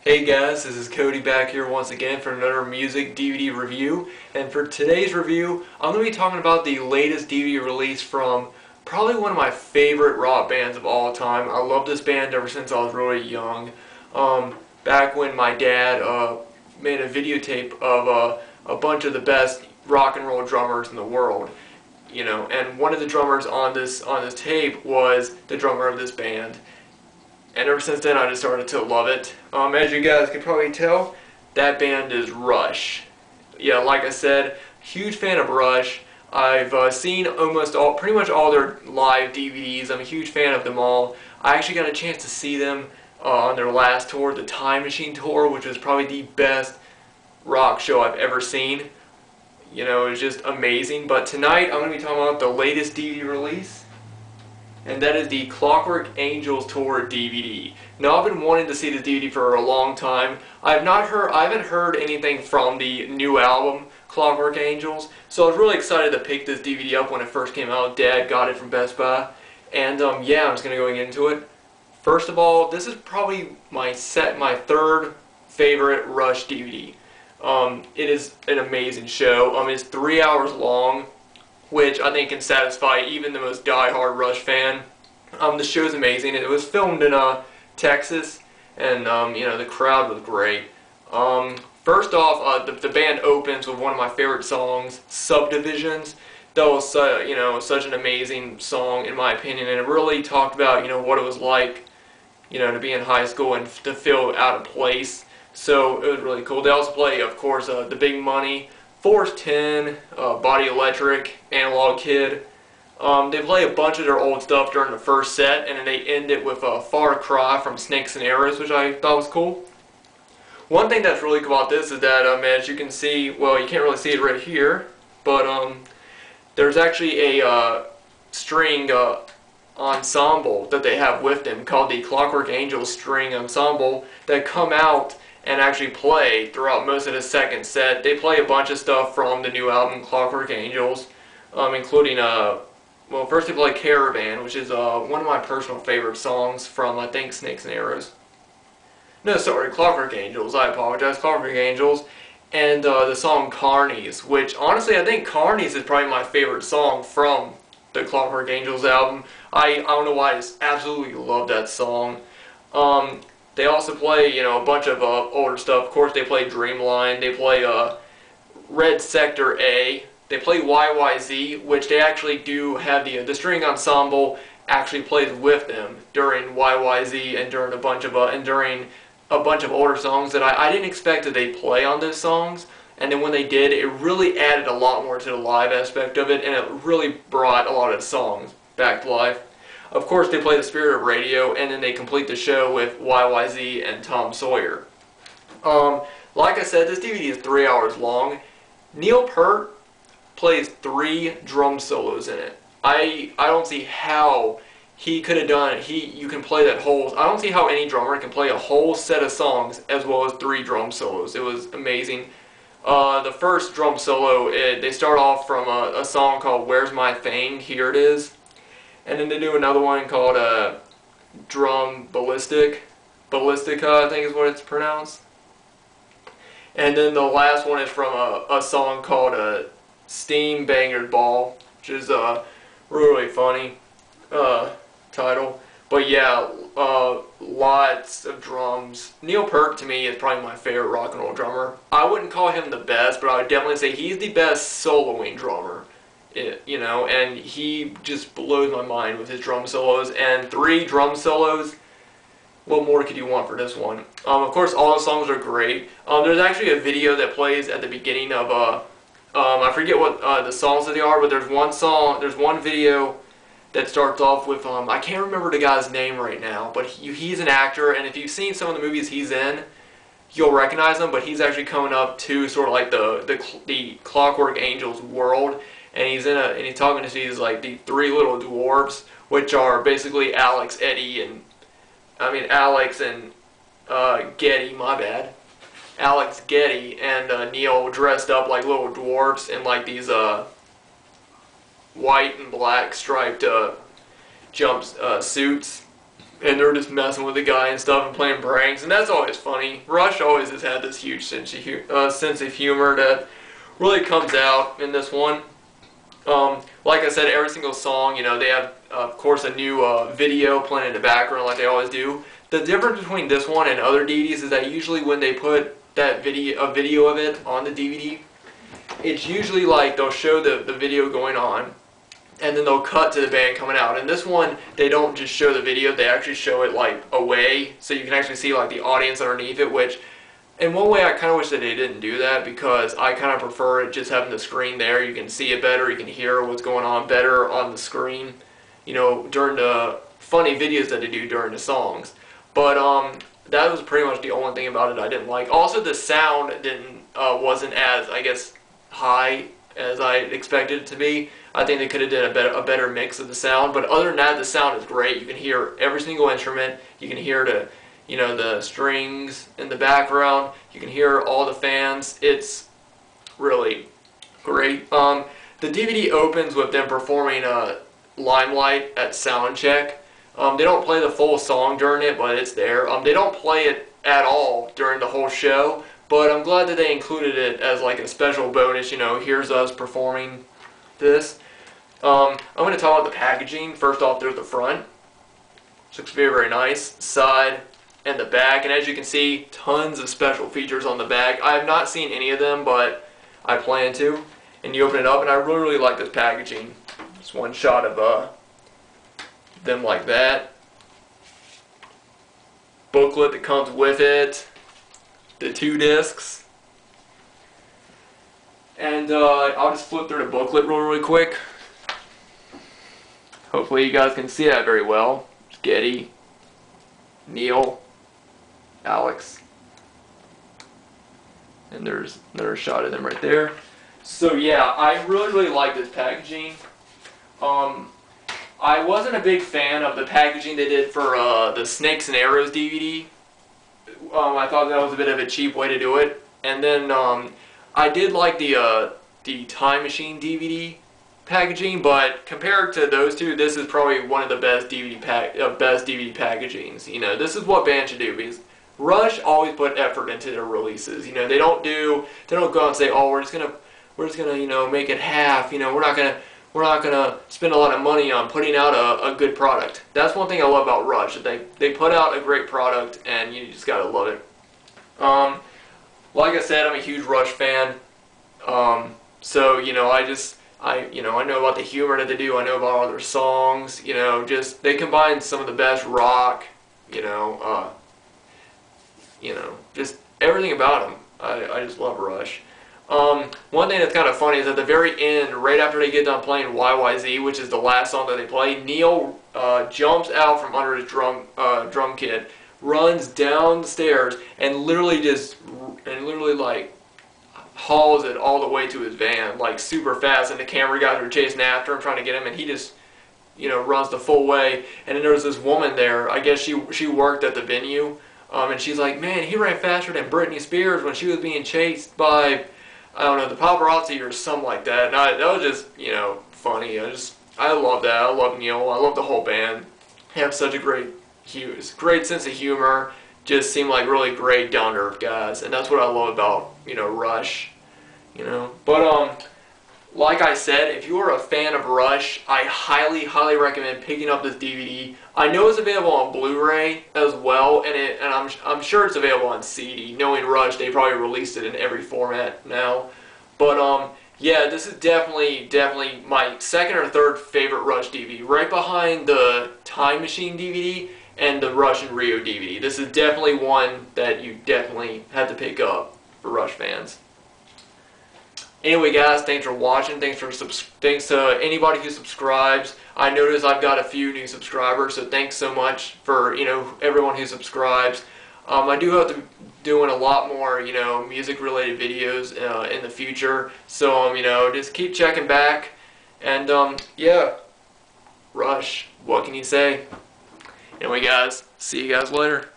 Hey guys, this is Cody back here once again for another music DVD review. And for today's review, I'm going to be talking about the latest DVD release from probably one of my favorite rock bands of all time. I love this band ever since I was really young. Back when my dad made a videotape of a bunch of the best rock and roll drummers in the world. And one of the drummers on this tape was the drummer of this band. And ever since then, I just started to love it. As you guys can probably tell, that band is Rush. Yeah, like I said, huge fan of Rush. I've seen pretty much all their live DVDs. I'm a huge fan of them all. I actually got a chance to see them on their last tour, the Time Machine Tour, which was probably the best rock show I've ever seen. It was just amazing. But tonight, I'm going to be talking about the latest DVD release. And that is the Clockwork Angels Tour DVD. Now, I've been wanting to see this DVD for a long time. I haven't heard anything from the new album, Clockwork Angels, so I was really excited to pick this DVD up when it first came out. Dad got it from Best Buy, and yeah, I'm just gonna go and get into it. First of all, this is probably my third favorite Rush DVD. It is an amazing show. It's 3 hours long, which I think can satisfy even the most die-hard Rush fan. The show's amazing. It was filmed in Texas, and the crowd was great. First off, the band opens with one of my favorite songs, Subdivisions. That was such an amazing song in my opinion, and it really talked about what it was like to be in high school and to feel out of place. So it was really cool. They also play, of course, The Big Money, Force 10, Body Electric, Analog Kid. They play a bunch of their old stuff during the first set, and then they end it with a Far Cry from Snakes and Arrows, which I thought was cool. One thing that's really cool about this is that, as you can see, well, you can't really see it right here, but there's actually a string ensemble that they have with them called the Clockwork Angels String Ensemble that come out and actually play throughout most of the second set. They play a bunch of stuff from the new album, Clockwork Angels, including, well, first they play Caravan, which is one of my personal favorite songs from, I think, Snakes and Arrows. No, sorry, Clockwork Angels, I apologize, Clockwork Angels, and the song Carnies, which, honestly, I think Carnies is probably my favorite song from the Clockwork Angels album. I don't know why, I just absolutely love that song. They also play, a bunch of older stuff. Of course, they play Dreamline. They play Red Sector A. They play YYZ, which they actually do have the string ensemble actually plays with them during YYZ and during a bunch of older songs that I didn't expect that they'd play on those songs. And then when they did, it really added a lot more to the live aspect of it, and it really brought a lot of the songs back to life. Of course, they play The Spirit of Radio, and then they complete the show with YYZ and Tom Sawyer. Like I said, this DVD is 3 hours long. Neil Peart plays 3 drum solos in it. I don't see how he could have done it. You can play that whole... I don't see how any drummer can play a whole set of songs as well as 3 drum solos. It was amazing. The first drum solo, they start off from a song called Where's My Thing, Here It Is. And then they do another one called Drum Ballistica, I think is what it's pronounced. And then the last one is from a song called Steam Banger Ball, which is a really funny title. But yeah, lots of drums. Neil Peart, to me, is probably my favorite rock and roll drummer. I wouldn't call him the best, but I would definitely say he's the best soloing drummer. And he just blows my mind with his drum solos, and 3 drum solos. What more could you want for this one? Of course, all the songs are great. There's actually a video that plays at the beginning of I forget what the songs that they are, but there's one video that starts off with I can't remember the guy's name right now, but he's an actor, and if you've seen some of the movies he's in, you'll recognize him. But he's actually coming up to sort of like the Clockwork Angels world. And he's talking to these the 3 little dwarves, which are basically Alex and Getty, my bad. Alex, Getty, and Neil dressed up like little dwarves in these white and black striped suits. and they're just messing with the guy and stuff and playing pranks, and that's always funny. Rush always has had this huge sense of humor that really comes out in this one. Like I said, every single song, you know, they have, of course, a new video playing in the background like they always do. The difference between this one and other DVDs is that usually when they put that a video of it on the DVD, it's usually like they'll show the video going on, and then they'll cut to the band coming out. And this one, they don't just show the video, they actually show it like away, so you can actually see like the audience underneath it, which in one way I kind of wish that they didn't do that, because I kind of prefer it just having the screen there. You can see it better, you can hear what's going on better on the screen, you know, during the funny videos that they do during the songs. But that was pretty much the only thing about it I didn't like. Also, the sound wasn't as, I guess, high as I expected it to be. I think they could have done a better mix of the sound, but other than that, the sound is great. You can hear every single instrument. You can hear the strings in the background. You can hear all the fans. It's really great. The DVD opens with them performing Limelight at Soundcheck. They don't play the full song during it, but it's there. They don't play it at all during the whole show, but I'm glad that they included it as like a special bonus. You know, here's us performing this. I'm going to talk about the packaging. First off, there's the front. Which looks very, very nice. Side and the back. And as you can see, tons of special features on the back. I have not seen any of them, but I plan to. And you open it up, and I really, really like this packaging. Just one shot of them like that. Booklet that comes with it. The 2 discs. And I'll just flip through the booklet really quick. Hopefully you guys can see that very well. It's Getty, Neil, Alex, and there's another shot of them right there. So yeah, I really, really like this packaging. I wasn't a big fan of the packaging they did for the Snakes and Arrows DVD. I thought that was a bit of a cheap way to do it. And then I did like the Time Machine DVD packaging, but compared to those two, this is probably one of the best DVD packagings. You know, this is what bands should do, because Rush always put effort into their releases. You know, they don't go out and say, oh, we're just gonna you know, make it half. You know, we're not gonna spend a lot of money on putting out a good product. That's one thing I love about Rush. They put out a great product, and you just gotta love it. Like I said, I'm a huge Rush fan. So you know, I know about the humor that they do. I know about all their songs. You know, just they combine some of the best rock. You know, just everything about them. I just love Rush. One thing that's kind of funny is at the very end, right after they get done playing YYZ, which is the last song that they play, Neil jumps out from under his drum kit, runs down the stairs, and literally like hauls it all the way to his van, like super fast, and the camera guys are chasing after him, trying to get him, and he just, you know, runs the full way. And then there's this woman there, I guess she worked at the venue, and she's like, man, he ran faster than Britney Spears when she was being chased by, I don't know, the paparazzi or something like that. And that was just, you know, funny. I love that. I love Neil. I love the whole band. They have such a great sense of humor. Just seem like really great, down-to-earth guys, and that's what I love about, you know, Rush, you know. But like I said, if you are a fan of Rush, I highly, highly recommend picking up this DVD. I know it's available on Blu-ray as well, and I'm sure it's available on CD. Knowing Rush, they probably released it in every format now. But yeah, this is definitely my second or third favorite Rush DVD, right behind the Time Machine DVD and the Rush and Rio DVD. This is definitely one that you definitely have to pick up for Rush fans. Anyway, guys, thanks for watching. Thanks to anybody who subscribes. I noticed I've got a few new subscribers, so thanks so much for, you know, everyone who subscribes. I do hope to be doing a lot more, you know, music-related videos in the future. So, you know, just keep checking back. And yeah, Rush. What can you say? Anyway, guys, see you guys later.